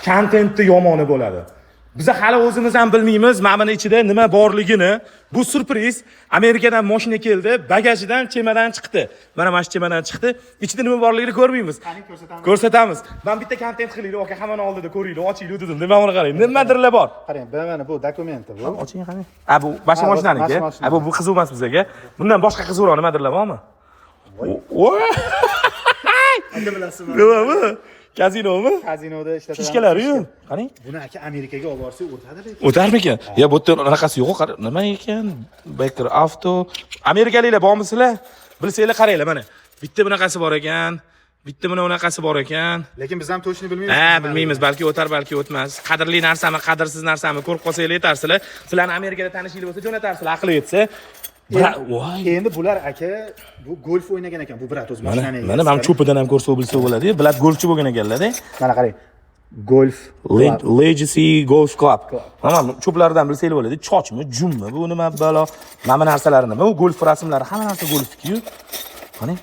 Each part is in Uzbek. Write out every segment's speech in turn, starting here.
kontentni yomoni bo'ladi. Biz hali o'zimiz ham bilmaymiz, mana ichida nima borligini. Bu surpriz. Amerikadan mashina keldi, bagajidan chemadan chiqdi. Mana shu chemadan chiqdi. Ichida nima borligini ko'rmaymiz. Ko'rsatamiz. Men bitta kontent qilaylik, aka, hamma oldida ko'ringlar, ochinglar dedim. Nima buni qarang. Nimadirlar bor. Qarang, mana bu dokumenti bu. Oching qarang. Bu boshqa mashinaniki. Bu qiziq emas bizga. Bundan boshqa qiziqroq nimadirlar bormi? Voy! Aka bilasizmi? Nima? Kazinomi? Kazinoda ishlatiladi. Fishkalar-yu. Qarang. Buni aka Amerikaga olib borsa o'tadi lekin. O'tarmikan? Ya bu yerda unaqasi yo'q, nima ekan? Baker Auto. Amerikaliklar bormisizlar? Bilsanglar qaranglar mana. Bitta bunaqasi bor ekan. Bitta buni unaqasi bor ekan. Lekin biz ham to'shni bilmaymiz. Bilmaymiz, balki o'tar, balki o'tmas. Qadrli narsami, qadrsiz narsami ko'rib qolsanglar yetarsizlar. Sizlarni Amerikada tanishinglar bo'lsa jo'natarsizlar, aqli yetsa. Voy. Endi bular aka bu golf o'ynagan ekan, bu brat o'z mashinani. Mana cho'pidan ham ko'rsa bilsa bo'ladi. Bular golfchi bo'lgan ekanlar-da. Mana qarang. Golf Legacy Golf Club. Mana cho'plardan bilsanglar bo'ladi. Chochmi, jummi, bu nima balo? Mana narsalar nima? Bu golf rasmlari, hamma narsa golfki-yu. Qani?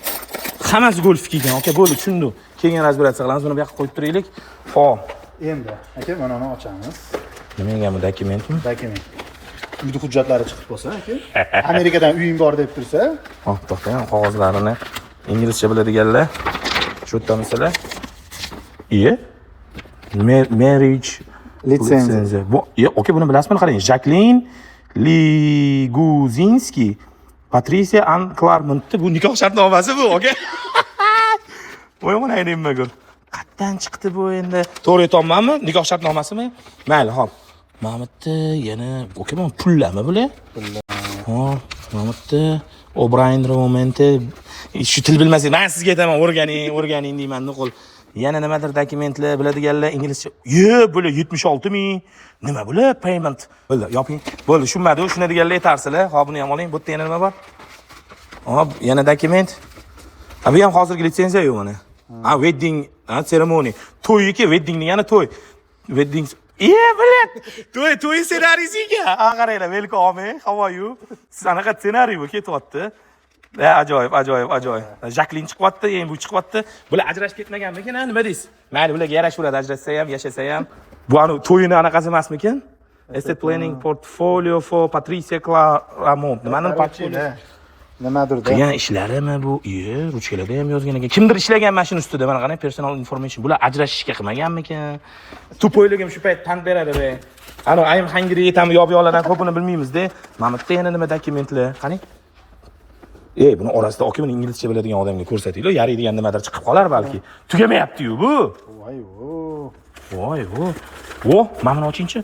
Hammasi golfki ekan. Aka, bo'ldi, tushundim. Keyin razbiratsiya qilamiz. Buni bu yoqqa qo'yib turaylik. Xo'p. Endi aka mana uni ochamiz. Nima ekan bu dokumentmi? Dokument. Uyda hujjatlari chiqib qolsa aka. Amerikadan uying bor deb tursa, hop, to'xtang, qog'ozlarini inglizcha biladiganlar. Shu yerda masalan. Marriage litsenziya. Bu, okey, buni bilasizmi? Qarang, Jacqueline Liguzinski, Patricia Ann Claremont. Bu nikoh shartnomasi bu, okey? Voy, mana nima ko'r. Qayerdan chiqdi bu endi? To'g'ri aytolmaymanmi? Nikoh shartnomasimi? Mayli, hop. Mamutni yana okey, bu pullami bular? Pullar. Hop, Mamutni O'Brien momenti. Shu til bilmasangiz, men sizga aytaman, o'rganing deyman, nuqul. Yana nimadir dokumentlar biladiganlar inglizcha. Bular 76 ming. Nima bular? Payment. Bo'ldi, yoping. Bo'ldi, tushunmadi, shuni deganlar aytarsizlar. Hop, buni ham oling. Bu yerda yana nima bor? Hop, yana dokument. Bu ham hozirgi litsenziya yo'q mana. Wedding, ceremony. To'yiki, wedding degani to'y. Wedding bilet. To'y ssenariysiga. Qaranglar, welcome. How are you? Siz anaqa ssenariy bu ketyapti. Ajoyib. Jacqueline chiqyapti, endi bu chiqyapti. Bular ajrashib ketmaganmikan? Nima deysiz? Mayli, bularga yarashaveradi, ajrashsa ham, yashasa ham. Bu to'yini anaqasi emasmikan? Estate planning portfolio for Patricia Claremont. Nimaning portfolio? Nimadir da. Qilgan ishlarimi bu? Ruchkalarda ham yozgan ekan. Kimdir ishlagan mashina ustida, mana qarang, personal information. Bular ajrashishga qilmaganmikan? Tupoyligim shu payt tan beradi. I'm hungry etam, yo'q-yo'qlardan ko'pini bilmaymiz-da. Mana bitta yana nima dokumentlar? Qarang. Buni orasida oki buni inglizcha biladigan odamga ko'rsatinglar, yaraydigan nimadir chiqib qolar balki. Tugamayapti-yu bu. Voy. Mana buni ochingchi.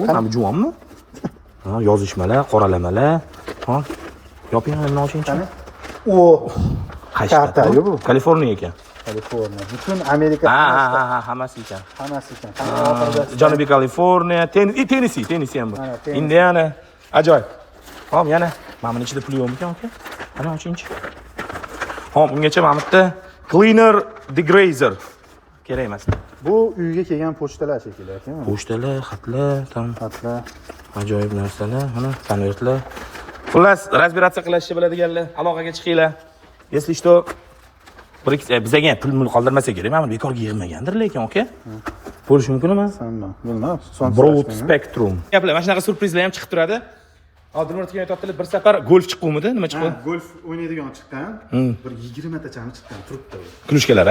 Mana bu juvonmi? Yozishmalar, qoralamalar. Yoping, mana ochingchi. Qaysi bu? Kaliforniya ekan. Kaliforniya. Butun Amerika. Hammasi ekan. Janubiy Kaliforniya, Tennessee ham bu. Indiana. Ajoyib. Hop, yana mana buni ichida pul yo'qmi-kan, aka? Ana ochingchi. Hop, bungacha mana bitta cleaner degrazer kerak emas. Bu uyga kelgan pochtalar shekilli ekan. Pochtalar, xatlar. Ajoyib narsalar, mana konvertlar. Xullas, razbiratsiya qilishni biladiganlar, aloqaga chiqinglar. Если что, bizga pul qoldirmasa kerak. Mana bekorga yig'magandir lekin, aka. Bo'lishi mumkin emas? Bilmadim. Broad Spectrum. Gaplar, mana shunaqa surprizlar ham chiqib turadi. Dilmurod aytibdilar, bir safar golf chiqqanmidi? Nima chiqqan? Golf o'ynaydigan chiqqan. Bir 20 ta chami chiqqan turibdi. Klushkalar,